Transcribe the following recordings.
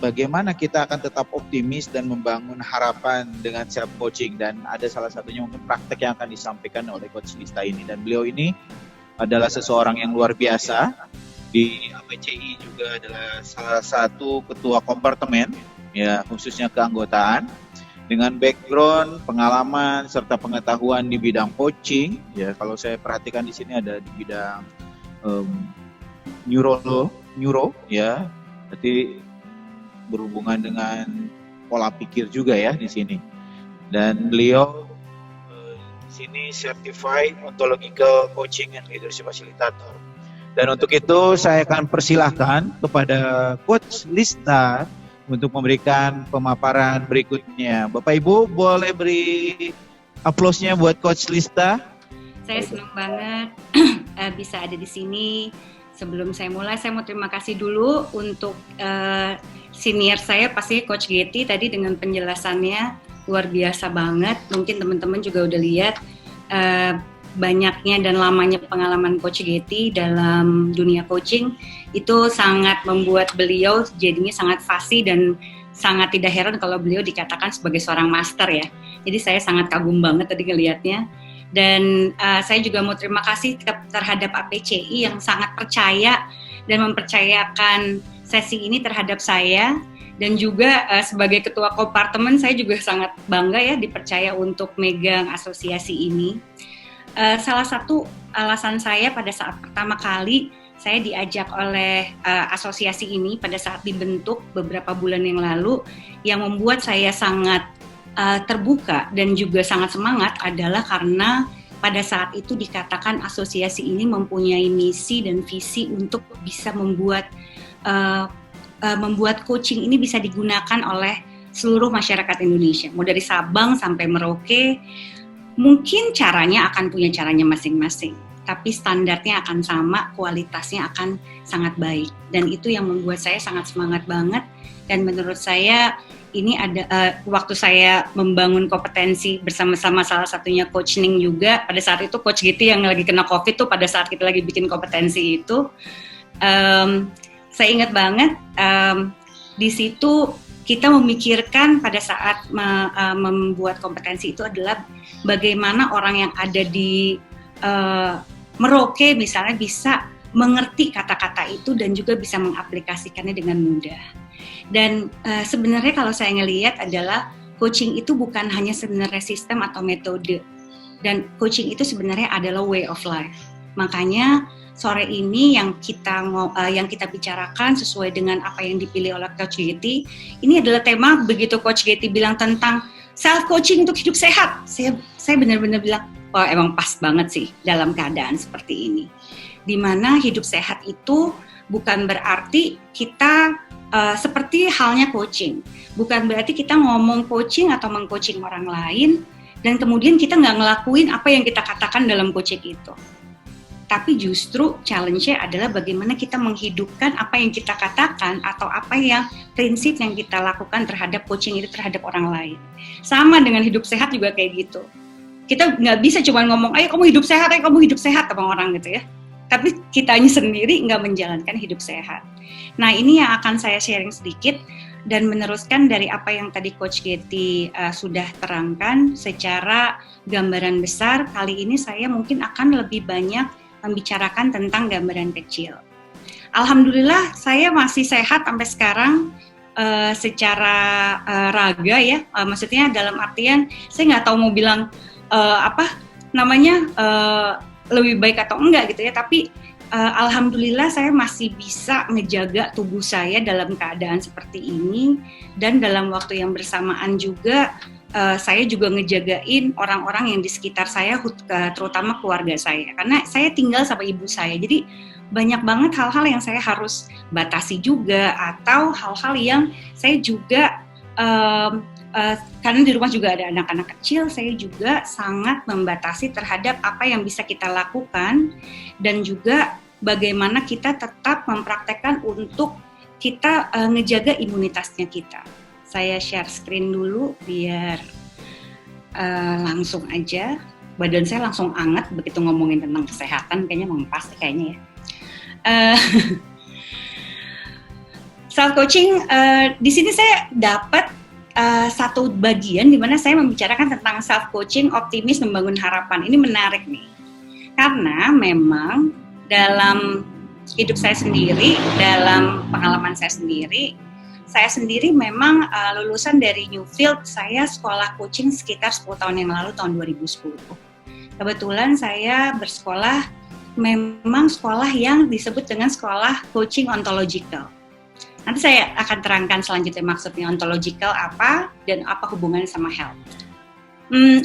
bagaimana kita akan tetap optimis dan membangun harapan dengan self coaching, dan ada salah satunya mungkin praktek yang akan disampaikan oleh Coach Lista ini. Dan beliau ini adalah seseorang yang luar biasa, di APCI juga adalah salah satu ketua kompartemen ya, khususnya keanggotaan, dengan background, pengalaman serta pengetahuan di bidang coaching ya. Kalau saya perhatikan di sini ada di bidang neuro ya, berarti berhubungan dengan pola pikir juga ya di sini. Dan beliau di sini certified ontological coaching and leadership facilitator. Dan untuk itu saya akan persilahkan kepada Coach Lista untuk memberikan pemaparan berikutnya. Bapak Ibu boleh beri aplausnya buat Coach Lista. Saya senang banget bisa ada di sini. Sebelum saya mulai, saya mau terima kasih dulu untuk senior saya, pasti Coach Getty tadi dengan penjelasannya luar biasa banget. Mungkin teman-teman juga udah lihat banyaknya dan lamanya pengalaman Coach Getty dalam dunia coaching. Itu sangat membuat beliau jadinya sangat fasih dan sangat tidak heran kalau beliau dikatakan sebagai seorang master ya. Jadi saya sangat kagum banget tadi ngelihatnya. Dan saya juga mau terima kasih terhadap APCI yang sangat percaya dan mempercayakan sesi ini terhadap saya. Dan juga sebagai ketua kompartemen saya juga sangat bangga ya dipercaya untuk megang asosiasi ini. Salah satu alasan saya pada saat pertama kali saya diajak oleh asosiasi ini pada saat dibentuk beberapa bulan yang lalu, yang membuat saya sangat terbuka dan juga sangat semangat adalah karena pada saat itu dikatakan asosiasi ini mempunyai misi dan visi untuk bisa membuat coaching ini bisa digunakan oleh seluruh masyarakat Indonesia, mau dari Sabang sampai Merauke. Mungkin caranya akan punya caranya masing-masing, tapi standarnya akan sama, kualitasnya akan sangat baik. Dan itu yang membuat saya sangat semangat banget. Dan menurut saya ini ada waktu saya membangun kompetensi bersama-sama, salah satunya Coach Ning juga. Pada saat itu Coach Getty yang lagi kena COVID tuh, pada saat kita lagi bikin kompetensi itu, saya ingat banget di situ kita memikirkan pada saat membuat kompetensi itu adalah bagaimana orang yang ada di Merauke misalnya bisa mengerti kata-kata itu dan juga bisa mengaplikasikannya dengan mudah. Dan sebenarnya kalau saya ngelihat adalah coaching itu bukan hanya sebenarnya sistem atau metode, dan coaching itu sebenarnya adalah way of life. Makanya sore ini yang kita bicarakan sesuai dengan apa yang dipilih oleh Coach Getty, ini adalah tema begitu Coach Getty bilang tentang self coaching untuk hidup sehat. Saya benar-benar bilang, wah emang pas banget sih dalam keadaan seperti ini. Dimana hidup sehat itu bukan berarti kita seperti halnya coaching. Bukan berarti kita ngomong coaching atau meng-coaching orang lain dan kemudian kita nggak ngelakuin apa yang kita katakan dalam coaching itu. Tapi justru challenge-nya adalah bagaimana kita menghidupkan apa yang kita katakan atau apa yang prinsip yang kita lakukan terhadap coaching itu terhadap orang lain. Sama dengan hidup sehat juga kayak gitu. Kita nggak bisa cuma ngomong, ayo kamu hidup sehat sama orang gitu ya. Tapi kitanya sendiri nggak menjalankan hidup sehat. Nah ini yang akan saya sharing sedikit dan meneruskan dari apa yang tadi Coach Getty sudah terangkan secara gambaran besar. Kali ini saya mungkin akan lebih banyak membicarakan tentang gambaran kecil. Alhamdulillah saya masih sehat sampai sekarang secara raga ya, maksudnya dalam artian saya nggak tahu mau bilang lebih baik atau enggak gitu ya, tapi alhamdulillah saya masih bisa ngejaga tubuh saya dalam keadaan seperti ini, dan dalam waktu yang bersamaan juga saya juga ngejagain orang-orang yang di sekitar saya, terutama keluarga saya, karena saya tinggal sama ibu saya, jadi banyak banget hal-hal yang saya harus batasi juga, atau hal-hal yang saya juga karena di rumah juga ada anak-anak kecil, saya juga sangat membatasi terhadap apa yang bisa kita lakukan, dan juga bagaimana kita tetap mempraktekkan untuk kita ngejaga imunitasnya kita. Saya share screen dulu biar langsung aja. Badan saya langsung anget begitu ngomongin tentang kesehatan, kayaknya memang pasti kayaknya ya. Self coaching di sini saya dapat satu bagian di mana saya membicarakan tentang self coaching, optimis, membangun harapan. Ini menarik nih, karena memang dalam hidup saya sendiri, dalam pengalaman saya sendiri memang lulusan dari Newfield. Saya sekolah coaching sekitar 10 tahun yang lalu, tahun 2010. Kebetulan saya bersekolah memang sekolah yang disebut dengan sekolah coaching ontological. Nanti saya akan terangkan selanjutnya maksudnya ontological apa dan apa hubungannya sama health.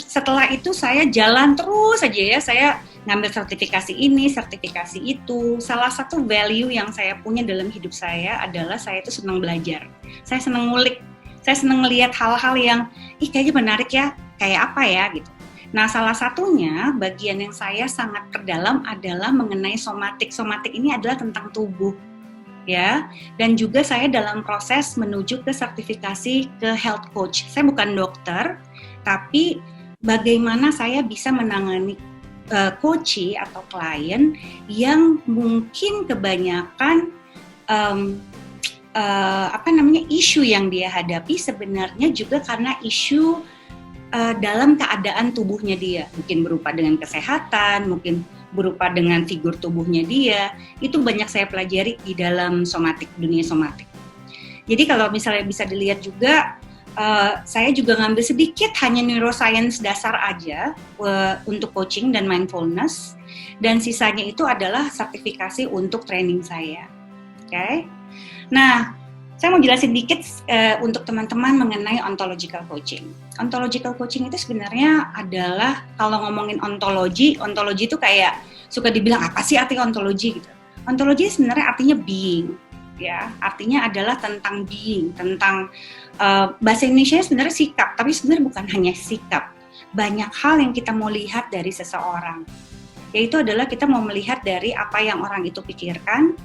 Setelah itu saya jalan terus saja ya, saya ngambil sertifikasi ini, sertifikasi itu. Salah satu value yang saya punya dalam hidup saya adalah saya itu senang belajar. Saya senang ngulik, saya senang ngelihat hal-hal yang, kayaknya menarik ya, kayak apa ya gitu. Nah, salah satunya bagian yang saya sangat perdalam adalah mengenai somatik. Somatik ini adalah tentang tubuh. Ya, dan juga saya dalam proses menuju ke sertifikasi ke health coach. Saya bukan dokter, tapi bagaimana saya bisa menangani coach atau klien yang mungkin kebanyakan isu yang dia hadapi sebenarnya juga karena isu dalam keadaan tubuhnya dia, mungkin berupa dengan kesehatan, mungkin berupa dengan figur tubuhnya dia. Itu banyak saya pelajari di dalam somatik, dunia somatik. Jadi kalau misalnya bisa dilihat juga, saya juga ngambil sedikit hanya neuroscience dasar aja untuk coaching dan mindfulness, dan sisanya itu adalah sertifikasi untuk training saya. Oke? Nah, saya mau jelasin dikit untuk teman-teman mengenai ontological coaching. Ontological coaching itu sebenarnya adalah, kalau ngomongin ontologi itu kayak suka dibilang apa sih arti ontologi gitu. Ontologi sebenarnya artinya being, ya. Artinya adalah tentang being, tentang bahasa Indonesia sebenarnya sikap, tapi sebenarnya bukan hanya sikap. Banyak hal yang kita mau lihat dari seseorang. Yaitu adalah kita mau melihat dari apa yang orang itu pikirkan,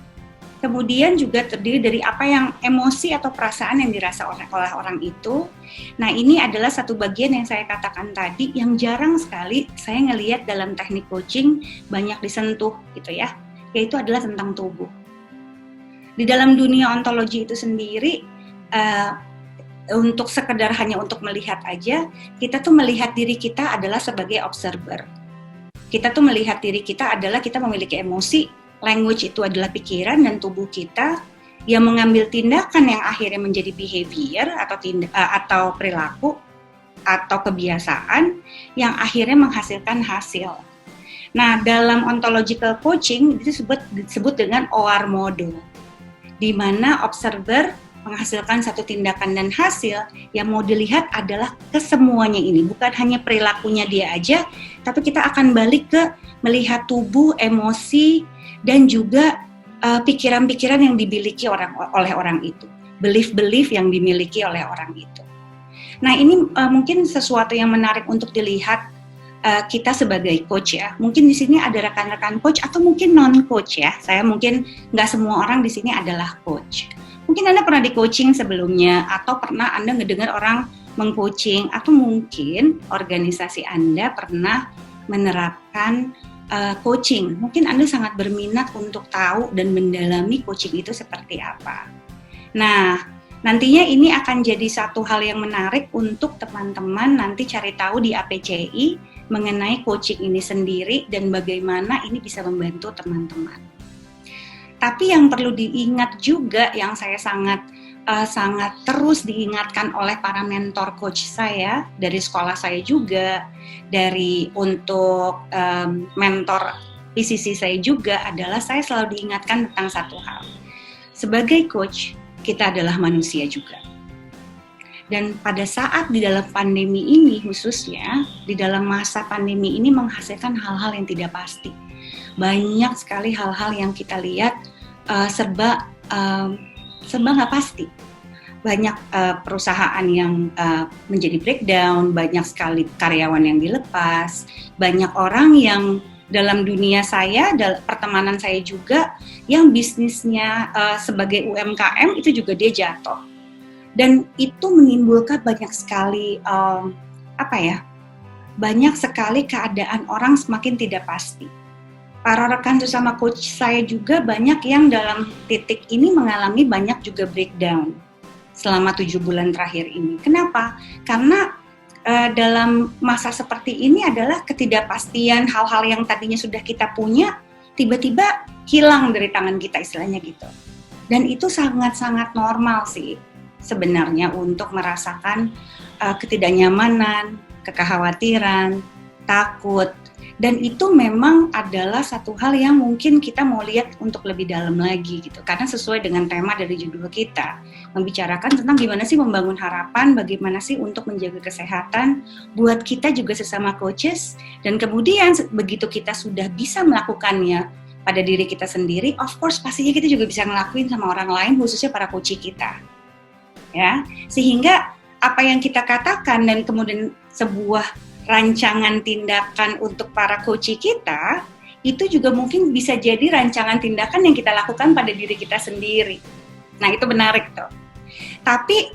kemudian juga terdiri dari apa yang emosi atau perasaan yang dirasa oleh orang itu. Nah, ini adalah satu bagian yang saya katakan tadi yang jarang sekali saya ngelihat dalam teknik coaching banyak disentuh gitu ya, yaitu adalah tentang tubuh. Di dalam dunia ontologi itu sendiri, untuk sekedar hanya untuk melihat aja, kita tuh melihat diri kita adalah sebagai observer. Kita tuh melihat diri kita adalah kita memiliki emosi. Language itu adalah pikiran dan tubuh kita yang mengambil tindakan yang akhirnya menjadi behavior atau perilaku atau kebiasaan yang akhirnya menghasilkan hasil. Nah, dalam ontological coaching itu disebut dengan OR model, di mana observer menghasilkan satu tindakan dan hasil yang mau dilihat adalah kesemuanya ini, bukan hanya perilakunya dia aja, tapi kita akan balik ke melihat tubuh, emosi, dan juga pikiran-pikiran yang dimiliki oleh orang itu, belief-belief yang dimiliki oleh orang itu. Nah, ini mungkin sesuatu yang menarik untuk dilihat kita sebagai coach ya. Mungkin di sini ada rekan-rekan coach atau mungkin non-coach ya. Saya mungkin nggak semua orang di sini adalah coach. Mungkin Anda pernah di-coaching sebelumnya, atau pernah Anda ngedengar orang meng-coaching, atau mungkin organisasi Anda pernah menerapkan coaching. Mungkin Anda sangat berminat untuk tahu dan mendalami coaching itu seperti apa. Nah, nantinya ini akan jadi satu hal yang menarik untuk teman-teman nanti cari tahu di APCI mengenai coaching ini sendiri dan bagaimana ini bisa membantu teman-teman. Tapi yang perlu diingat juga, yang saya sangat terus diingatkan oleh para mentor coach saya dari sekolah saya juga, dari untuk mentor PCC saya juga, adalah saya selalu diingatkan tentang satu hal. Sebagai coach, kita adalah manusia juga. Dan pada saat di dalam pandemi ini, khususnya di dalam masa pandemi ini, menghasilkan hal-hal yang tidak pasti. Banyak sekali hal-hal yang kita lihat serba nggak pasti. Banyak perusahaan yang menjadi breakdown, banyak sekali karyawan yang dilepas, banyak orang yang dalam dunia saya, pertemanan saya juga, yang bisnisnya sebagai UMKM itu juga dia jatuh. Dan itu menimbulkan banyak sekali banyak sekali keadaan orang semakin tidak pasti. para rekan sesama coach saya juga banyak yang dalam titik ini mengalami banyak juga breakdown selama 7 bulan terakhir ini. Kenapa? Karena dalam masa seperti ini adalah ketidakpastian hal-hal yang tadinya sudah kita punya tiba-tiba hilang dari tangan kita, istilahnya gitu. Dan itu sangat-sangat normal sih sebenarnya untuk merasakan ketidaknyamanan, kekhawatiran, takut. Dan itu memang adalah satu hal yang mungkin kita mau lihat untuk lebih dalam lagi gitu. Karena sesuai dengan tema dari judul kita, membicarakan tentang gimana sih membangun harapan, bagaimana sih untuk menjaga kesehatan buat kita juga sesama coaches. Dan kemudian begitu kita sudah bisa melakukannya pada diri kita sendiri, of course pastinya kita juga bisa ngelakuin sama orang lain, khususnya para coach kita. Ya, sehingga apa yang kita katakan dan kemudian sebuah rancangan tindakan untuk para coach kita, itu juga mungkin bisa jadi rancangan tindakan yang kita lakukan pada diri kita sendiri. Nah, itu menarik tuh. Tapi,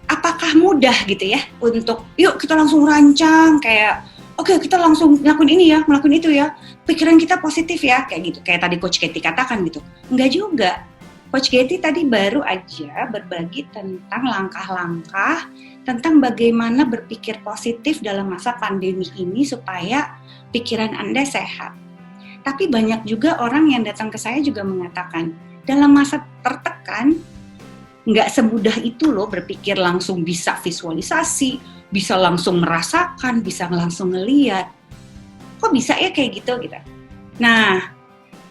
apakah mudah gitu ya untuk, yuk kita langsung rancang, kayak, oke, kita langsung ngelakuin ini ya, ngelakuin itu ya, pikiran kita positif ya, kayak gitu. Kayak tadi Coach Katie katakan gitu. Enggak juga. Coach Katie tadi baru aja berbagi tentang langkah-langkah tentang bagaimana berpikir positif dalam masa pandemi ini supaya pikiran Anda sehat. Tapi banyak juga orang yang datang ke saya juga mengatakan, dalam masa tertekan, nggak semudah itu loh berpikir langsung bisa visualisasi, bisa langsung merasakan, bisa langsung ngeliat. Kok bisa ya kayak gitu? Nah,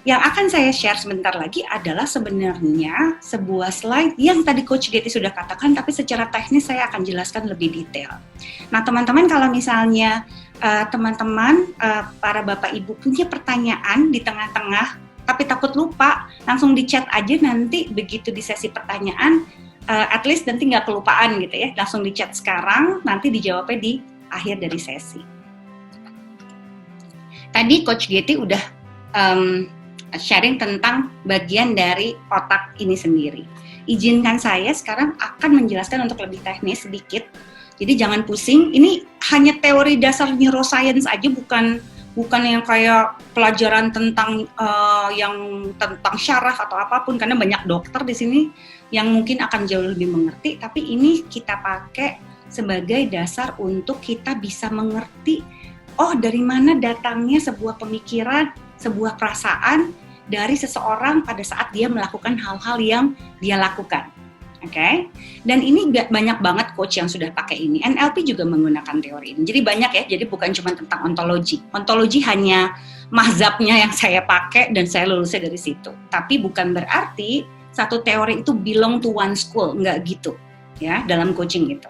yang akan saya share sebentar lagi adalah sebenarnya sebuah slide yang tadi Coach Katie sudah katakan, tapi secara teknis saya akan jelaskan lebih detail. Nah, teman-teman kalau misalnya teman-teman, para Bapak Ibu punya pertanyaan di tengah-tengah, tapi takut lupa, langsung di chat aja nanti begitu di sesi pertanyaan, at least nanti nggak kelupaan gitu ya, langsung di chat sekarang, nanti dijawabnya di akhir dari sesi. Tadi Coach Katie udah sharing tentang bagian dari otak ini sendiri. Izinkan saya sekarang akan menjelaskan untuk lebih teknis sedikit. Jadi jangan pusing, ini hanya teori dasar neuroscience aja, bukan yang kayak pelajaran tentang tentang syaraf atau apapun, karena banyak dokter di sini yang mungkin akan jauh lebih mengerti, tapi ini kita pakai sebagai dasar untuk kita bisa mengerti dari mana datangnya sebuah pemikiran, sebuah perasaan dari seseorang pada saat dia melakukan hal-hal yang dia lakukan. Oke? Dan ini banyak banget coach yang sudah pakai ini. NLP juga menggunakan teori ini. Jadi banyak ya, jadi bukan cuma tentang ontologi. Ontologi hanya mazhabnya yang saya pakai dan saya lulusnya dari situ. Tapi bukan berarti satu teori itu belong to one school, enggak gitu. Ya, dalam coaching itu.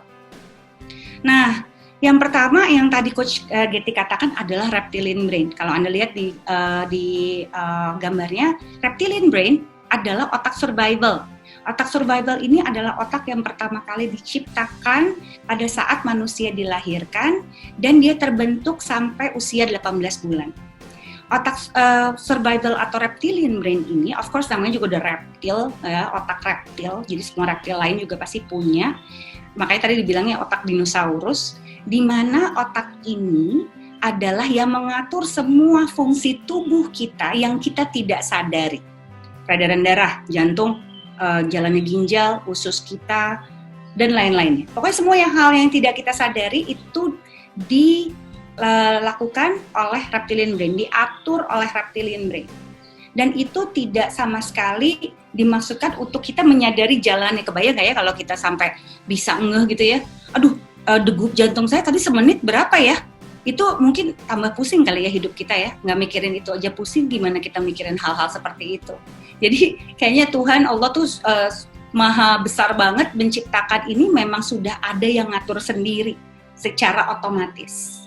Nah, yang pertama yang tadi Coach Katie katakan adalah reptilian brain. Kalau Anda lihat di gambarnya, reptilian brain adalah otak survival. Otak survival ini adalah otak yang pertama kali diciptakan pada saat manusia dilahirkan dan dia terbentuk sampai usia 18 bulan. Otak survival atau reptilian brain ini, of course namanya juga udah reptil, ya, otak reptil, jadi semua reptil lain juga pasti punya. Makanya tadi dibilangnya otak dinosaurus, di mana otak ini adalah yang mengatur semua fungsi tubuh kita yang kita tidak sadari. Peredaran darah, jantung, jalannya ginjal, usus kita, dan lain-lainnya. Pokoknya semua hal yang tidak kita sadari itu dilakukan oleh reptilian brain, diatur oleh reptilian brain. Dan itu tidak sama sekali dimaksudkan untuk kita menyadari jalannya. Kebayang nggak ya kalau kita sampai bisa ngeh gitu ya, aduh degup jantung saya tadi semenit berapa ya? Itu mungkin tambah pusing kali ya hidup kita ya, nggak mikirin itu aja pusing, gimana kita mikirin hal-hal seperti itu. Jadi kayaknya Tuhan Allah tuh maha besar banget menciptakan ini, memang sudah ada yang ngatur sendiri secara otomatis.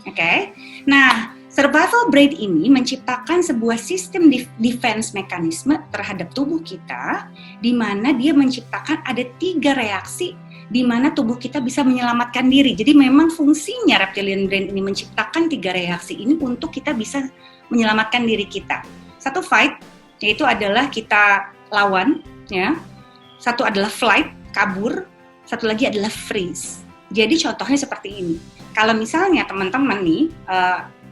Oke? Nah, survival brain ini menciptakan sebuah sistem defense mekanisme terhadap tubuh kita, di mana dia menciptakan ada 3 reaksi di mana tubuh kita bisa menyelamatkan diri. Jadi memang fungsinya reptilian brain ini menciptakan 3 reaksi ini untuk kita bisa menyelamatkan diri kita. Satu fight, yaitu adalah kita lawan, ya. Satu adalah flight, kabur. Satu lagi adalah freeze. Jadi contohnya seperti ini. Kalau misalnya teman-teman nih,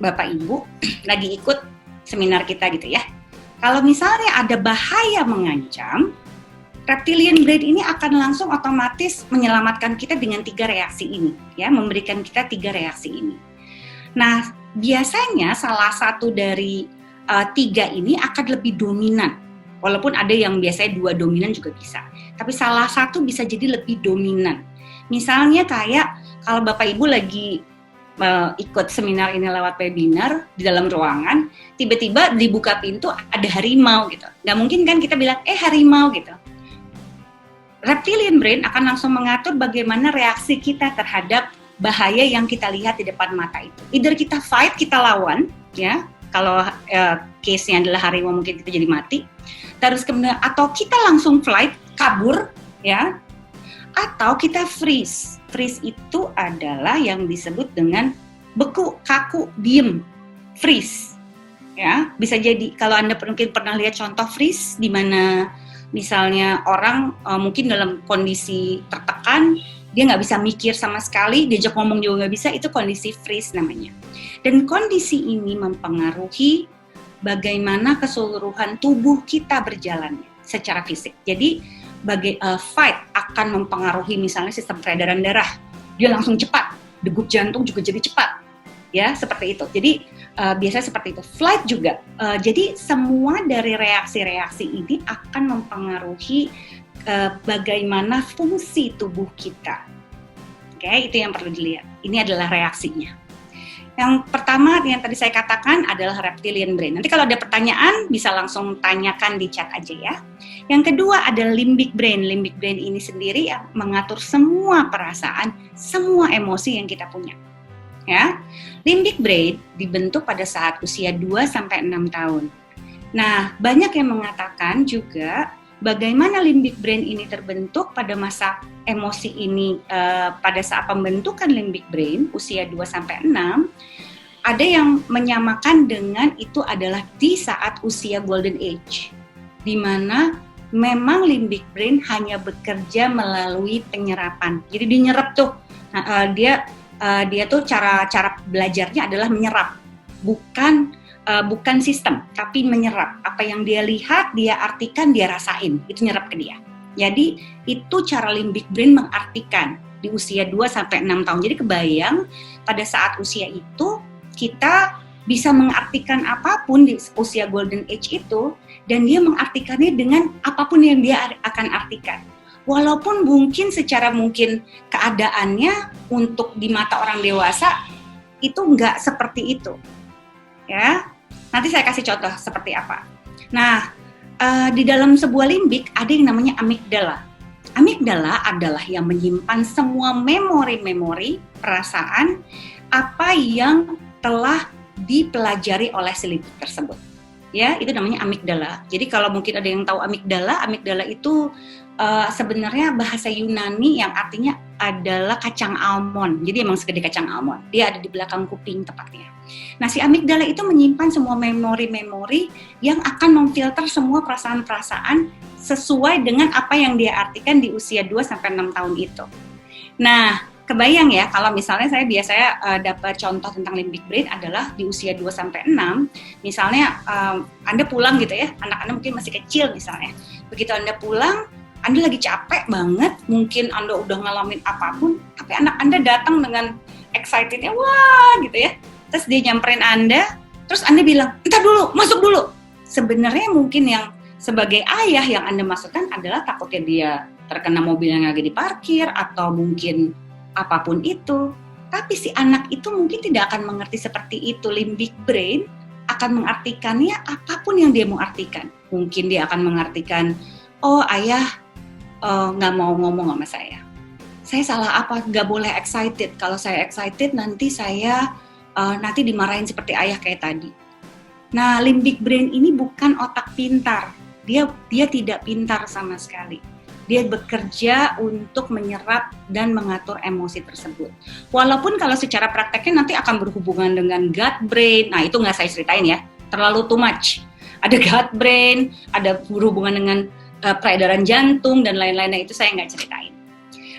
Bapak Ibu lagi ikut seminar kita gitu ya. Kalau misalnya ada bahaya mengancam, reptilian brain ini akan langsung otomatis menyelamatkan kita dengan 3 reaksi ini, ya, memberikan kita 3 reaksi ini. Nah, biasanya salah satu dari 3 ini akan lebih dominan, walaupun ada yang biasanya 2 dominan juga bisa, tapi salah satu bisa jadi lebih dominan. Misalnya kayak kalau Bapak Ibu lagi ikut seminar ini lewat webinar di dalam ruangan, tiba-tiba dibuka pintu ada harimau gitu. Nggak mungkin kan kita bilang, harimau gitu. Reptilian brain akan langsung mengatur bagaimana reaksi kita terhadap bahaya yang kita lihat di depan mata itu. Either kita fight, kita lawan, ya. Kalau case-nya adalah harimau mungkin kita jadi mati. Terus kemudian atau kita langsung flight, kabur, ya. Atau kita freeze. Freeze itu adalah yang disebut dengan beku, kaku, diem, freeze. Ya, bisa jadi kalau Anda mungkin pernah lihat contoh freeze di mana misalnya orang mungkin dalam kondisi tertekan, dia nggak bisa mikir sama sekali, diajak ngomong juga nggak bisa, itu kondisi freeze namanya. Dan kondisi ini mempengaruhi bagaimana keseluruhan tubuh kita berjalan secara fisik. Jadi fight akan mempengaruhi misalnya sistem peredaran darah, dia langsung cepat, degup jantung juga jadi cepat, ya seperti itu. Jadi biasanya seperti itu. Flight juga. Jadi semua dari reaksi-reaksi ini akan mempengaruhi bagaimana fungsi tubuh kita. Oke, itu yang perlu dilihat. Ini adalah reaksinya. Yang pertama yang tadi saya katakan adalah reptilian brain. Nanti kalau ada pertanyaan bisa langsung tanyakan di chat aja ya. Yang kedua adalah limbic brain. Limbic brain ini sendiri yang mengatur semua perasaan, semua emosi yang kita punya. Ya. Limbic brain dibentuk pada saat usia 2 sampai 6 tahun. Nah, banyak yang mengatakan juga bagaimana limbic brain ini terbentuk pada masa emosi ini, pada saat pembentukan limbic brain usia 2 sampai 6, ada yang menyamakan dengan itu adalah di saat usia golden age, di mana memang limbic brain hanya bekerja melalui penyerapan. Jadi dinyerap tuh, dia tuh cara belajarnya adalah menyerap, bukan sistem, tapi menyerap. Apa yang dia lihat, dia artikan, dia rasain, itu nyerap ke dia. Jadi itu cara limbic brain mengartikan di usia 2 sampai 6 tahun. Jadi kebayang pada saat usia itu kita bisa mengartikan apapun di usia golden age itu, dan dia mengartikannya dengan apapun yang dia akan artikan. Walaupun mungkin secara keadaannya untuk di mata orang dewasa itu nggak seperti itu. Ya, nanti saya kasih contoh seperti apa. Nah, di dalam sebuah limbik ada yang namanya amigdala. Amigdala adalah yang menyimpan semua memori-memori, perasaan, apa yang telah dipelajari oleh si limbik tersebut. Ya, itu namanya amigdala. Jadi kalau mungkin ada yang tahu amigdala itu sebenarnya bahasa Yunani yang artinya adalah kacang almond. Jadi emang segede kacang almond. Dia ada di belakang kuping tepatnya. Nah, si amigdala itu menyimpan semua memori-memori yang akan memfilter semua perasaan-perasaan sesuai dengan apa yang dia artikan di usia 2 sampai 6 tahun itu. Nah, kebayang ya kalau misalnya saya biasanya dapat contoh tentang limbic brain adalah di usia 2 sampai 6, misalnya Anda pulang gitu ya, anak Anda mungkin masih kecil misalnya. Begitu Anda pulang, Anda lagi capek banget, mungkin Anda udah ngalamin apapun, tapi anak Anda datang dengan excitednya, wah gitu ya. Terus dia nyamperin Anda, terus Anda bilang, entar dulu, masuk dulu. Sebenarnya mungkin yang sebagai ayah yang Anda maksudkan adalah takutnya dia terkena mobil yang lagi diparkir, atau mungkin apapun itu. Tapi si anak itu mungkin tidak akan mengerti seperti itu. Limbic brain akan mengartikannya apapun yang dia mau artikan. Mungkin dia akan mengartikan, oh ayah nggak mau ngomong sama saya salah apa, nggak boleh excited. Kalau saya excited nanti saya nanti dimarahin seperti ayah kayak tadi. Nah, limbic brain ini bukan otak pintar. Dia tidak pintar sama sekali. Dia bekerja untuk menyerap dan mengatur emosi tersebut. Walaupun kalau secara prakteknya nanti akan berhubungan dengan gut brain. Nah, itu nggak saya ceritain ya. Terlalu too much. Ada gut brain, ada berhubungan dengan peredaran jantung dan lain-lainnya, itu saya nggak ceritain.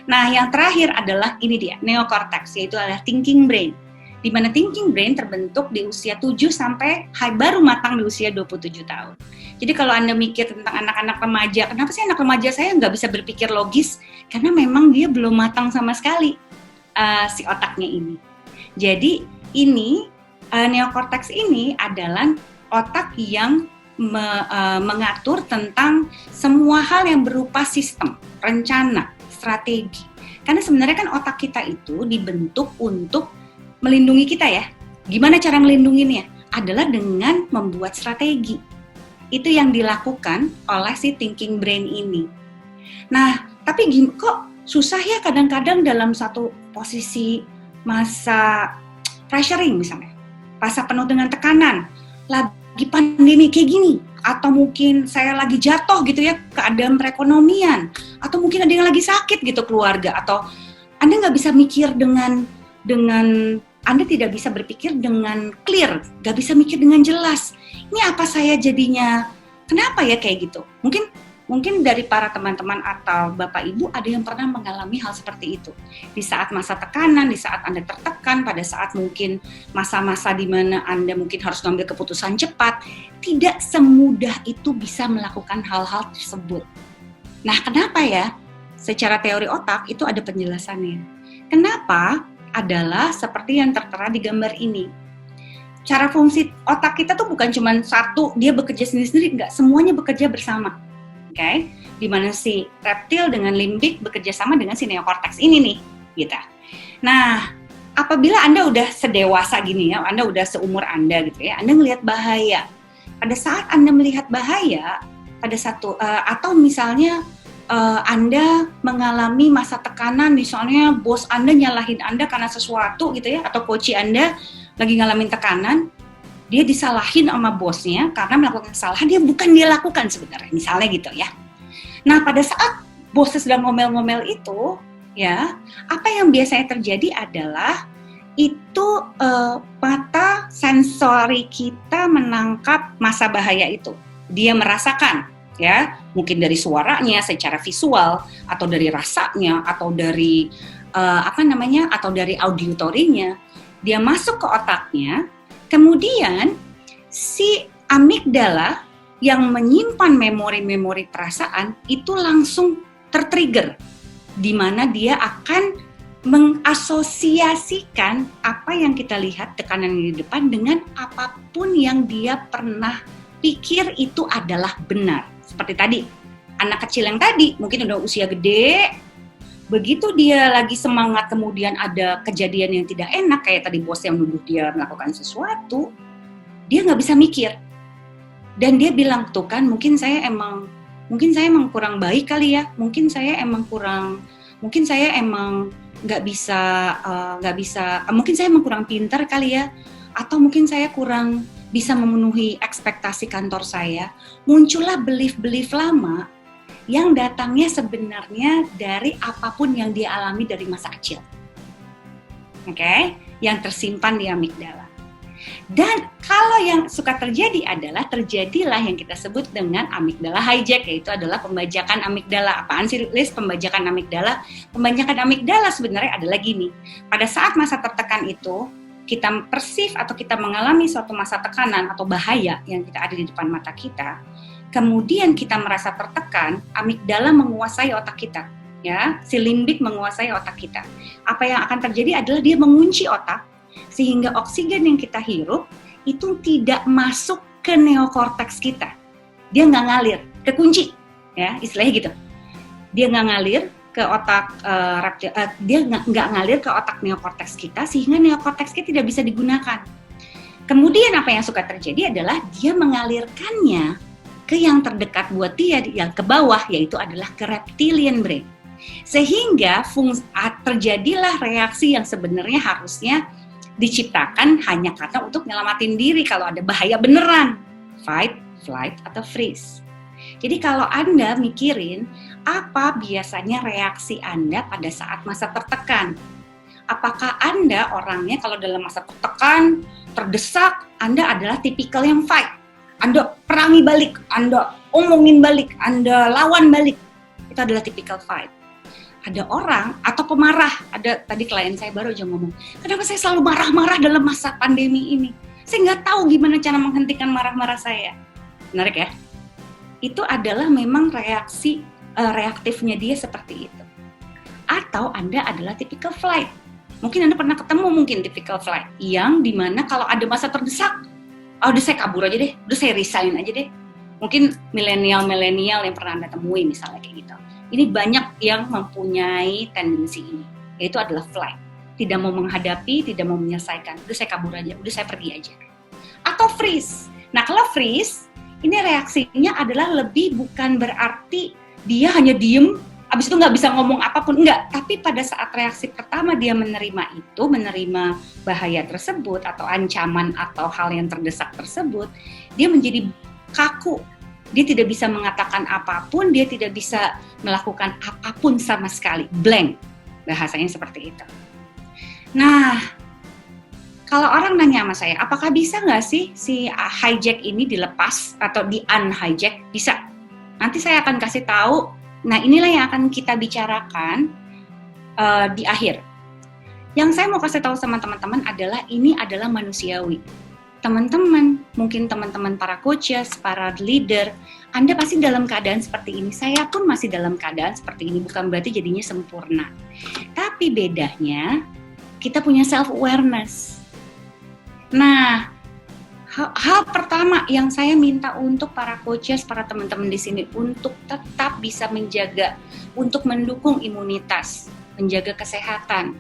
Nah, yang terakhir adalah ini dia, neocortex, yaitu adalah thinking brain. di mana thinking brain terbentuk di usia 7 sampai baru matang di usia 27 tahun. Jadi kalau Anda mikir tentang anak-anak remaja, kenapa sih anak remaja saya nggak bisa berpikir logis? Karena memang dia belum matang sama sekali si otaknya ini. Jadi ini neokorteks ini adalah otak yang mengatur tentang semua hal yang berupa sistem, rencana, strategi. Karena sebenarnya kan otak kita itu dibentuk untuk melindungi kita ya. Gimana cara melindunginya? Adalah dengan membuat strategi. Itu yang dilakukan oleh si thinking brain ini. Nah, tapi kok susah ya kadang-kadang dalam satu posisi masa pressuring misalnya. Masa penuh dengan tekanan. Lagi pandemi kayak gini, atau mungkin saya lagi jatuh gitu ya keadaan perekonomian, atau mungkin ada yang lagi sakit gitu keluarga, atau Anda nggak bisa mikir dengan Anda tidak bisa berpikir dengan clear, nggak bisa mikir dengan jelas. Ini apa saya jadinya? Kenapa ya kayak gitu? Mungkin dari para teman-teman atau Bapak Ibu ada yang pernah mengalami hal seperti itu. Di saat masa tekanan, di saat Anda tertekan, pada saat mungkin masa-masa di mana Anda mungkin harus mengambil keputusan cepat, tidak semudah itu bisa melakukan hal-hal tersebut. Nah, kenapa ya? Secara teori otak itu ada penjelasannya. Kenapa? Adalah seperti yang tertera di gambar ini. Cara fungsi otak kita tuh bukan cuma satu, dia bekerja sendiri-sendiri, enggak, semuanya bekerja bersama. Okay? Di mana si reptil dengan limbik bekerja sama dengan si neokorteks ini nih, gitu. Nah, apabila Anda udah sedewasa gini ya, Anda udah seumur Anda gitu ya, Anda melihat bahaya. Pada saat Anda melihat bahaya, atau misalnya Anda mengalami masa tekanan, misalnya bos Anda nyalahin Anda karena sesuatu gitu ya, atau coach Anda lagi ngalamin tekanan, dia disalahin sama bosnya karena melakukan kesalahan dia lakukan sebenarnya, misalnya gitu ya. Nah, pada saat bosnya sedang ngomel-ngomel itu, ya, apa yang biasanya terjadi adalah itu mata sensori kita menangkap masa bahaya itu. Dia merasakan, ya, mungkin dari suaranya secara visual, atau dari rasanya, atau dari atau dari auditorinya, dia masuk ke otaknya. Kemudian si amigdala yang menyimpan memori-memori perasaan itu langsung tertrigger, di mana dia akan mengasosiasikan apa yang kita lihat tekanan di depan dengan apapun yang dia pernah pikir itu adalah benar. Seperti tadi, anak kecil yang tadi mungkin udah usia gede, begitu dia lagi semangat kemudian ada kejadian yang tidak enak, kayak tadi bos yang nuduh dia melakukan sesuatu, dia nggak bisa mikir. Dan dia bilang, tuh kan mungkin saya emang kurang baik kali ya, mungkin saya emang mungkin saya emang kurang pintar kali ya, atau mungkin saya kurang bisa memenuhi ekspektasi kantor saya. Muncullah belief-belief lama yang datangnya sebenarnya dari apapun yang dia alami dari masa kecil. Oke? Yang tersimpan di amigdala. Dan kalau yang suka terjadi adalah terjadilah yang kita sebut dengan amigdala hijack, yaitu adalah pembajakan amigdala. Apaan sih, Liz, pembajakan amigdala? Pembajakan amigdala sebenarnya adalah gini. Pada saat masa tertekan itu, kita persif atau kita mengalami suatu masa tekanan atau bahaya yang kita ada di depan mata kita, kemudian kita merasa tertekan, amigdala menguasai otak kita, ya, si limbik menguasai otak kita. Apa yang akan terjadi adalah dia mengunci otak, sehingga oksigen yang kita hirup itu tidak masuk ke neokorteks kita. Dia nggak ngalir, kekunci, ya, istilahnya gitu. Dia nggak ngalir ke otak dia nggak ngalir ke otak neokorteks kita, sehingga neokorteks kita tidak bisa digunakan. Kemudian apa yang suka terjadi adalah dia mengalirkannya ke yang terdekat buat dia, yang ke bawah, yaitu adalah ke reptilian brain. Sehingga terjadilah reaksi yang sebenarnya harusnya diciptakan hanya karena untuk nyelamatin diri kalau ada bahaya beneran. Fight, flight, atau freeze. Jadi kalau Anda mikirin, apa biasanya reaksi Anda pada saat masa tertekan? Apakah Anda orangnya kalau dalam masa tertekan, terdesak, Anda adalah tipikal yang fight? Anda perangi balik, Anda omongin balik, Anda lawan balik. Itu adalah typical fight. ada orang atau pemarah. Ada tadi klien saya baru aja ngomong, kenapa saya selalu marah-marah dalam masa pandemi ini? Saya nggak tahu gimana cara menghentikan marah-marah saya. Menarik ya? Itu adalah memang reaktifnya dia seperti itu. Atau Anda adalah typical flight. Mungkin Anda pernah ketemu typical flight yang dimana kalau ada masa terdesak, udah saya kabur aja deh, udah saya resign aja deh. Mungkin milenial yang pernah Anda temui misalnya kayak gitu. Ini banyak yang mempunyai tendensi ini, yaitu adalah flight. Tidak mau menghadapi, tidak mau menyelesaikan. Udah saya kabur aja, udah saya pergi aja. Atau freeze. Nah kalau freeze, ini reaksinya adalah lebih bukan berarti dia hanya diem, abis itu nggak bisa ngomong apapun, enggak. Tapi pada saat reaksi pertama dia menerima bahaya tersebut atau ancaman atau hal yang terdesak tersebut, dia menjadi kaku. Dia tidak bisa mengatakan apapun, dia tidak bisa melakukan apapun sama sekali, blank. Bahasanya seperti itu. Nah, kalau orang nanya sama saya, apakah bisa nggak sih si hijack ini dilepas atau di unhijack? Bisa. Nanti saya akan kasih tahu. Nah, inilah yang akan kita bicarakan di akhir. Yang saya mau kasih tahu sama teman-teman adalah ini adalah manusiawi. Teman-teman, mungkin teman-teman para coaches, para leader, Anda pasti dalam keadaan seperti ini. Saya pun masih dalam keadaan seperti ini, bukan berarti jadinya sempurna. Tapi bedanya, kita punya self-awareness. Nah, hal pertama yang saya minta untuk para coaches, para teman-teman di sini untuk tetap bisa menjaga, untuk mendukung imunitas, menjaga kesehatan,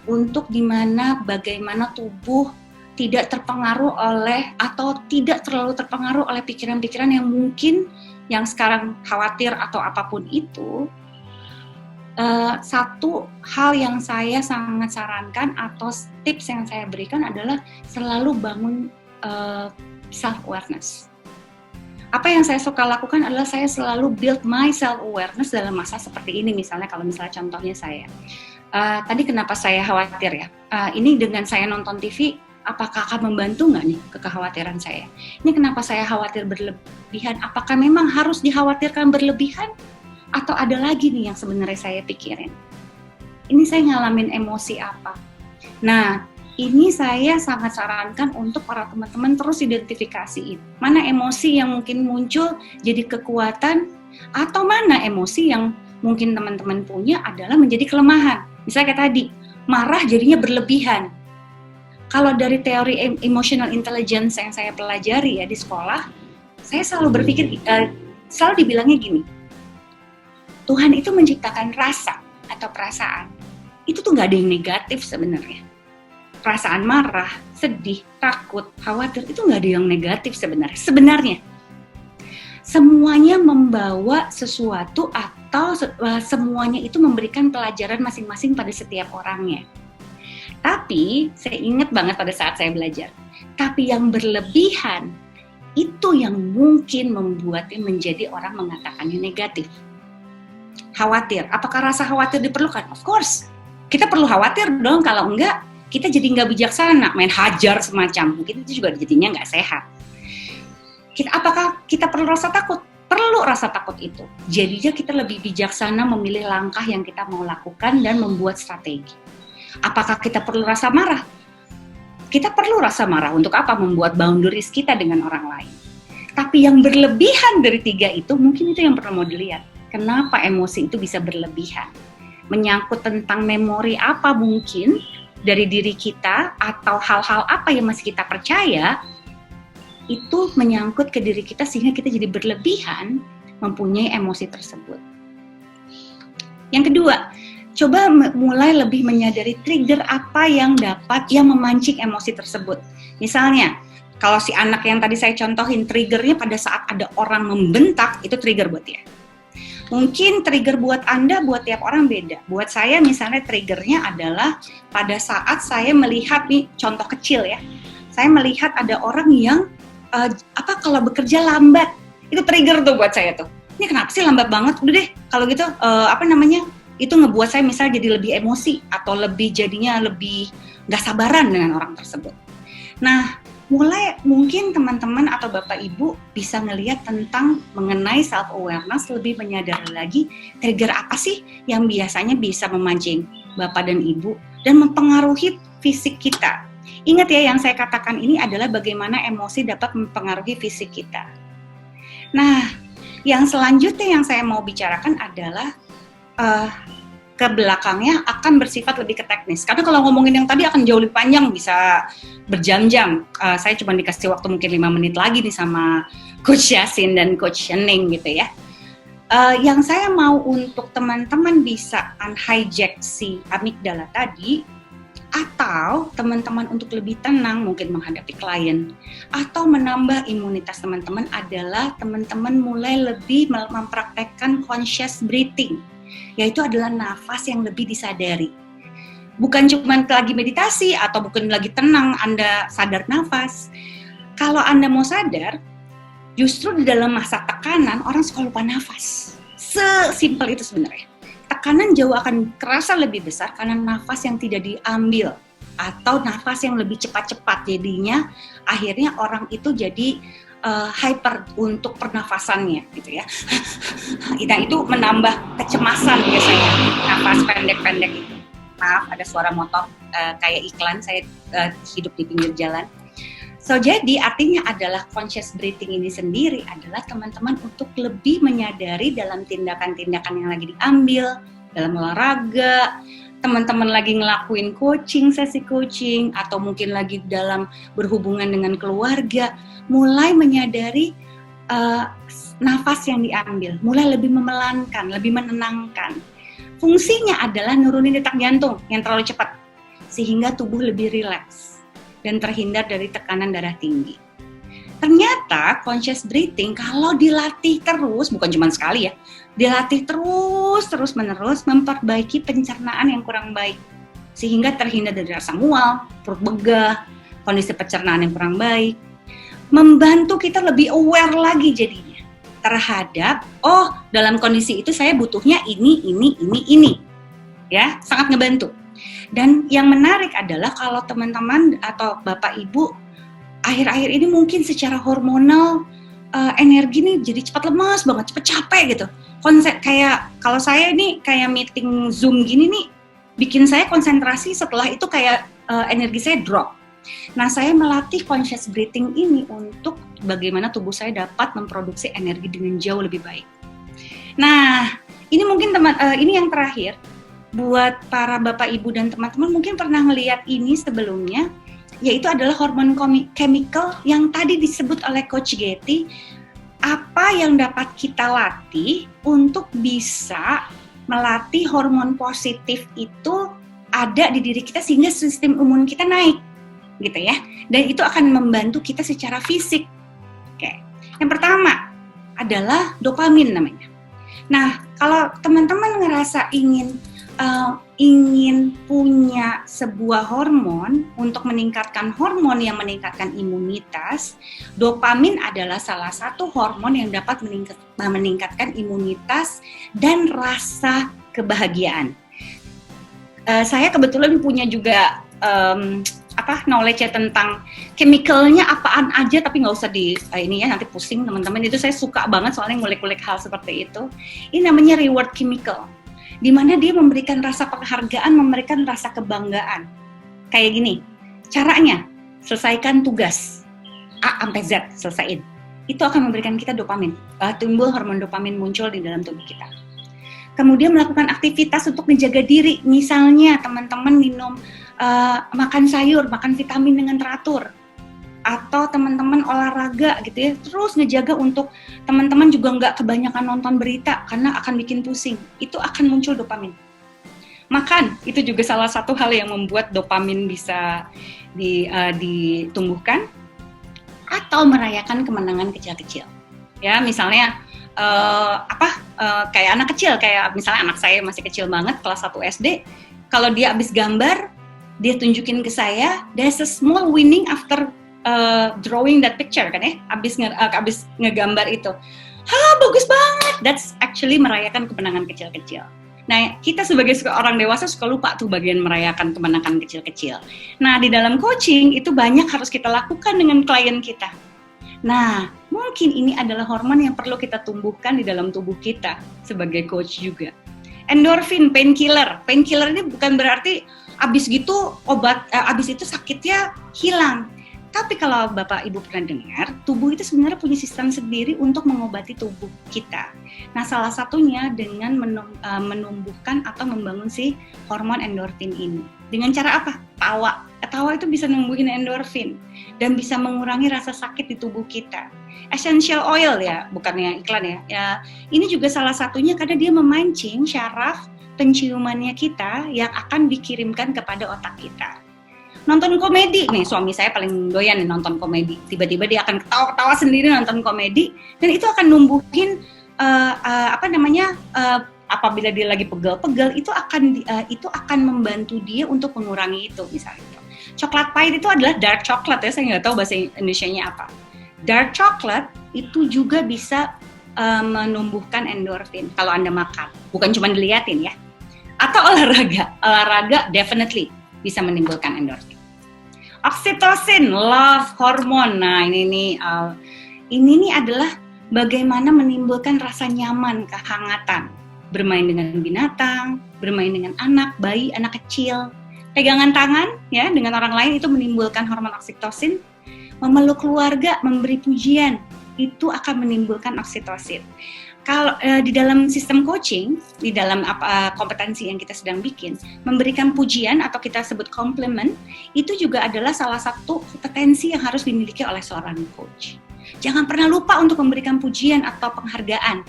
untuk bagaimana tubuh tidak terpengaruh oleh atau tidak terlalu terpengaruh oleh pikiran-pikiran yang mungkin yang sekarang khawatir atau apapun itu. Satu hal yang saya sangat sarankan atau tips yang saya berikan adalah selalu bangun self-awareness. Apa yang saya suka lakukan adalah saya selalu build my self-awareness dalam masa seperti ini. Misalnya contohnya saya. Tadi kenapa saya khawatir ya? Ini dengan saya nonton TV, apakah akan membantu nggak nih kekhawatiran saya? Ini kenapa saya khawatir berlebihan? Apakah memang harus dikhawatirkan berlebihan? Atau ada lagi nih yang sebenarnya saya pikirin? Ini saya ngalamin emosi apa? Nah, ini saya sangat sarankan untuk para teman-teman terus identifikasiin. Mana emosi yang mungkin muncul jadi kekuatan, atau mana emosi yang mungkin teman-teman punya adalah menjadi kelemahan. Misalnya kayak tadi, marah jadinya berlebihan. Kalau dari teori emotional intelligence yang saya pelajari ya di sekolah, saya selalu berpikir, selalu dibilangnya gini, Tuhan itu menciptakan rasa atau perasaan. Itu tuh gak ada yang negatif sebenarnya. Perasaan marah, sedih, takut, khawatir, itu gak ada yang negatif sebenarnya. Sebenarnya, semuanya membawa sesuatu atau semuanya itu memberikan pelajaran masing-masing pada setiap orangnya. Tapi, saya ingat banget pada saat saya belajar, tapi yang berlebihan, itu yang mungkin membuatnya menjadi orang mengatakannya negatif. Khawatir, apakah rasa khawatir diperlukan? Of course, kita perlu khawatir dong, kalau enggak, kita jadi nggak bijaksana, main hajar semacam, mungkin itu juga jadinya nggak sehat. Apakah kita perlu rasa takut? Perlu rasa takut itu. Jadinya kita lebih bijaksana memilih langkah yang kita mau lakukan dan membuat strategi. Apakah kita perlu rasa marah? Kita perlu rasa marah untuk apa? Membuat boundaries kita dengan orang lain. Tapi yang berlebihan dari 3 itu, mungkin itu yang perlu mau dilihat. Kenapa emosi itu bisa berlebihan? Menyangkut tentang memori apa mungkin dari diri kita atau hal-hal apa yang masih kita percaya, itu menyangkut ke diri kita sehingga kita jadi berlebihan mempunyai emosi tersebut. Yang kedua, coba mulai lebih menyadari trigger apa yang memancing emosi tersebut. Misalnya, kalau si anak yang tadi saya contohin, triggernya pada saat ada orang membentak, itu trigger buat dia. Mungkin trigger buat Anda, buat tiap orang beda. Buat saya misalnya triggernya adalah pada saat saya melihat, nih contoh kecil ya, saya melihat ada orang yang kalau bekerja lambat, itu trigger tuh buat saya tuh. Ini kenapa sih lambat banget? Udah deh, kalau gitu itu ngebuat saya misalnya jadi lebih emosi atau jadinya lebih nggak sabaran dengan orang tersebut. Nah, mulai mungkin teman-teman atau Bapak Ibu bisa ngelihat tentang mengenai self-awareness, lebih menyadari lagi trigger apa sih yang biasanya bisa memancing Bapak dan Ibu dan mempengaruhi fisik kita. Ingat ya, yang saya katakan ini adalah bagaimana emosi dapat mempengaruhi fisik kita. Nah, yang selanjutnya yang saya mau bicarakan adalah ke belakangnya akan bersifat lebih ke teknis. Karena kalau ngomongin yang tadi akan jauh lebih panjang, bisa berjam-jam. Saya cuma dikasih waktu mungkin 5 menit lagi nih sama Coach Yasin dan Coach Shening gitu ya. Yang saya mau untuk teman-teman bisa unhijack si amigdala tadi, atau teman-teman untuk lebih tenang mungkin menghadapi klien, atau menambah imunitas teman-teman adalah teman-teman mulai lebih mempraktekkan conscious breathing, yaitu adalah nafas yang lebih disadari. Bukan cuma lagi meditasi atau bukan lagi tenang, Anda sadar nafas. Kalau Anda mau sadar, justru di dalam masa tekanan orang suka lupa nafas. Sesimpel itu sebenarnya. Tekanan jauh akan kerasa lebih besar karena nafas yang tidak diambil atau nafas yang lebih cepat-cepat, jadinya akhirnya orang itu jadi hyper untuk pernafasannya gitu ya. Nah, itu menambah kecemasan biasanya, nafas pendek-pendek itu. Maaf, ada suara motor kayak iklan, saya hidup di pinggir jalan. So, jadi artinya adalah conscious breathing ini sendiri adalah teman-teman untuk lebih menyadari dalam tindakan-tindakan yang lagi diambil, dalam olahraga, teman-teman lagi ngelakuin coaching, sesi coaching, atau mungkin lagi dalam berhubungan dengan keluarga, mulai menyadari nafas yang diambil, mulai lebih memelankan, lebih menenangkan. Fungsinya adalah nurunin detak jantung yang terlalu cepat, sehingga tubuh lebih rileks dan terhindar dari tekanan darah tinggi. Ternyata conscious breathing kalau dilatih terus, bukan cuma sekali ya, dilatih terus menerus memperbaiki pencernaan yang kurang baik, sehingga terhindar dari rasa mual, perut begah, kondisi pencernaan yang kurang baik, membantu kita lebih aware lagi jadinya terhadap, oh dalam kondisi itu saya butuhnya ini, ya sangat ngebantu. Dan yang menarik adalah kalau teman-teman atau Bapak Ibu akhir-akhir ini mungkin secara hormonal energi nih jadi cepat lemas banget, cepat capek gitu. Konsep kayak kalau saya ini kayak meeting Zoom gini nih bikin saya konsentrasi, setelah itu kayak energi saya drop. Nah, saya melatih conscious breathing ini untuk bagaimana tubuh saya dapat memproduksi energi dengan jauh lebih baik. Nah, ini mungkin ini yang terakhir. Buat para Bapak Ibu dan teman-teman mungkin pernah melihat ini sebelumnya, yaitu adalah hormon chemical yang tadi disebut oleh Coach Getty. Apa yang dapat kita latih untuk bisa melatih hormon positif itu ada di diri kita sehingga sistem imun kita naik, gitu ya. Dan itu akan membantu kita secara fisik. Oke. Yang pertama adalah dopamin namanya. Nah, kalau teman-teman ngerasa ingin punya sebuah hormon untuk meningkatkan hormon yang meningkatkan imunitas, dopamin adalah salah satu hormon yang dapat meningkatkan imunitas dan rasa kebahagiaan. Saya kebetulan punya juga knowledge tentang chemicalnya apaan aja, tapi nggak usah ini ya, nanti pusing teman-teman. Itu saya suka banget soalnya ngulik-ngulik hal seperti itu. Ini namanya reward chemical, di mana dia memberikan rasa penghargaan, memberikan rasa kebanggaan. Kayak gini, caranya, selesaikan tugas A sampai Z, selesaiin. Itu akan memberikan kita dopamin, timbul hormon dopamin muncul di dalam tubuh kita. Kemudian melakukan aktivitas untuk menjaga diri, misalnya teman-teman minum, makan sayur, makan vitamin dengan teratur, atau teman-teman olahraga gitu ya, terus ngejaga untuk teman-teman juga nggak kebanyakan nonton berita karena akan bikin pusing, itu akan muncul dopamin. Makan, itu juga salah satu hal yang membuat dopamin bisa ditumbuhkan, atau merayakan kemenangan kecil-kecil. Ya, misalnya kayak anak kecil, kayak misalnya anak saya masih kecil banget, kelas 1 SD, kalau dia habis gambar, dia tunjukin ke saya, there's a small winning after drawing that picture kan ya, abis ngegambar itu, bagus banget. That's actually merayakan kemenangan kecil-kecil. Nah, kita sebagai orang dewasa suka lupa tuh bagian merayakan kemenangan kecil-kecil. Nah, di dalam coaching itu banyak harus kita lakukan dengan klien kita. Nah, mungkin ini adalah hormon yang perlu kita tumbuhkan di dalam tubuh kita sebagai coach juga. Endorfin, painkiller. Painkiller ini bukan berarti abis gitu abis itu sakitnya hilang. Tapi kalau Bapak Ibu pernah dengar, tubuh itu sebenarnya punya sistem sendiri untuk mengobati tubuh kita. Nah, salah satunya dengan menumbuhkan atau membangun si hormon endorfin ini. Dengan cara apa? Tawa. Tawa itu bisa numbuhin endorfin dan bisa mengurangi rasa sakit di tubuh kita. Essential oil ya, bukannya iklan ya. Ya, ini juga salah satunya karena dia memancing syaraf penciumannya kita yang akan dikirimkan kepada otak kita. Nonton komedi nih, suami saya paling doyan nih nonton komedi. Tiba-tiba dia akan ketawa-ketawa sendiri nonton komedi dan itu akan numbuhin apabila dia lagi pegel-pegel itu akan membantu dia untuk mengurangi itu misalnya. Coklat pahit itu adalah dark chocolate ya, saya nggak tahu bahasa Indonesianya apa. Dark chocolate itu juga bisa menumbuhkan endorfin kalau Anda makan, bukan cuma diliatin ya. Atau olahraga definitely bisa menimbulkan endorfin. Oksitosin, love hormone. Nah, ini nih adalah bagaimana menimbulkan rasa nyaman, kehangatan. Bermain dengan binatang, bermain dengan anak, bayi, anak kecil. Pegangan tangan ya dengan orang lain itu menimbulkan hormon oksitosin. Memeluk keluarga, memberi pujian, itu akan menimbulkan oksitosin. Kalau di dalam sistem coaching, di dalam kompetensi yang kita sedang bikin, memberikan pujian atau kita sebut compliment, itu juga adalah salah satu kompetensi yang harus dimiliki oleh seorang coach. Jangan pernah lupa untuk memberikan pujian atau penghargaan,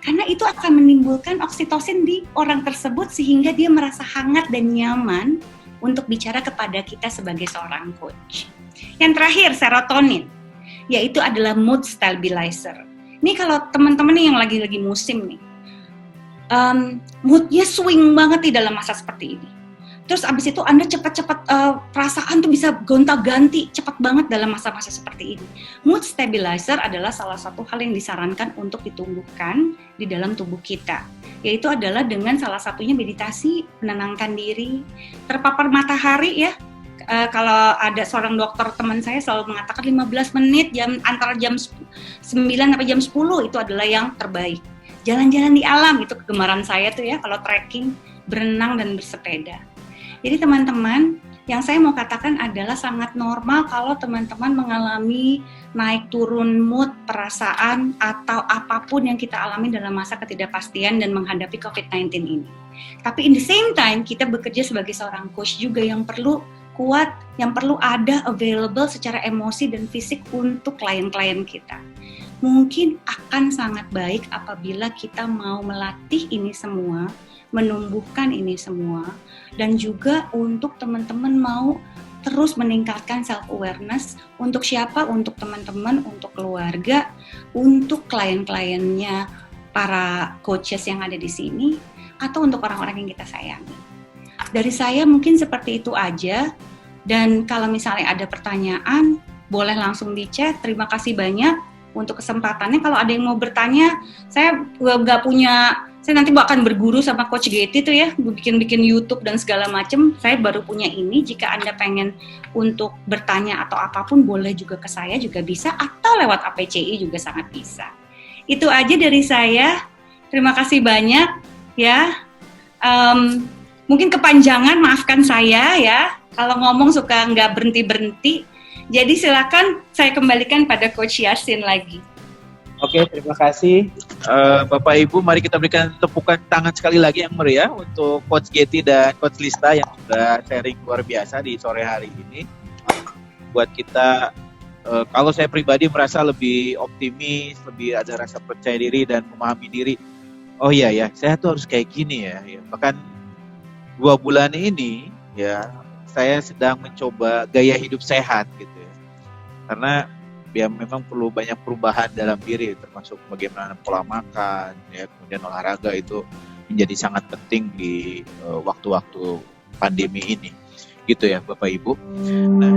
karena itu akan menimbulkan oksitosin di orang tersebut sehingga dia merasa hangat dan nyaman untuk bicara kepada kita sebagai seorang coach. Yang terakhir, serotonin, yaitu adalah mood stabilizer. Ini kalau teman-teman nih yang lagi musim nih, moodnya swing banget di dalam masa seperti ini. Terus abis itu Anda cepat-cepat perasaan tuh bisa gonta-ganti cepat banget dalam masa-masa seperti ini. Mood stabilizer adalah salah satu hal yang disarankan untuk ditumbuhkan di dalam tubuh kita. Yaitu adalah dengan salah satunya meditasi, menenangkan diri, terpapar matahari ya. Kalau ada seorang dokter teman saya selalu mengatakan 15 menit antara jam 9 sampai jam 10 itu adalah yang terbaik. Jalan-jalan di alam itu kegemaran saya tuh ya, kalau trekking, berenang dan bersepeda. Jadi teman-teman, yang saya mau katakan adalah sangat normal kalau teman-teman mengalami naik turun mood, perasaan atau apapun yang kita alami dalam masa ketidakpastian dan menghadapi COVID-19 ini. Tapi in the same time kita bekerja sebagai seorang coach juga yang perlu kuat, yang perlu ada available secara emosi dan fisik untuk klien-klien kita. Mungkin akan sangat baik apabila kita mau melatih ini semua, menumbuhkan ini semua, dan juga untuk teman-teman mau terus meningkatkan self-awareness untuk siapa? Untuk teman-teman, untuk keluarga, untuk klien-kliennya, para coaches yang ada di sini, atau untuk orang-orang yang kita sayangi. Dari saya mungkin seperti itu aja. Dan kalau misalnya ada pertanyaan, boleh langsung di chat. Terima kasih banyak untuk kesempatannya. Kalau ada yang mau bertanya, saya nanti akan berguru sama Coach Getty tuh ya, bikin YouTube dan segala macam. Saya baru punya ini. Jika Anda pengen untuk bertanya atau apapun, boleh juga ke saya juga bisa, atau lewat APCI juga sangat bisa. Itu aja dari saya. Terima kasih banyak ya. Mungkin kepanjangan, maafkan saya ya. Kalau ngomong suka nggak berhenti-berhenti. Jadi silakan saya kembalikan pada Coach Yasin lagi. Oke, terima kasih Bapak Ibu. Mari kita berikan tepukan tangan sekali lagi yang meriah untuk Coach Getty dan Coach Lista yang sudah sharing luar biasa di sore hari ini. Buat kita, kalau saya pribadi merasa lebih optimis, lebih ada rasa percaya diri dan memahami diri. Oh iya ya, saya tuh harus kayak gini ya. Bahkan 2 bulan ini ya, saya sedang mencoba gaya hidup sehat gitu ya. Karena ya memang perlu banyak perubahan dalam diri, termasuk bagaimana pola makan, ya, kemudian olahraga itu menjadi sangat penting di waktu-waktu pandemi ini, gitu ya Bapak Ibu. Nah,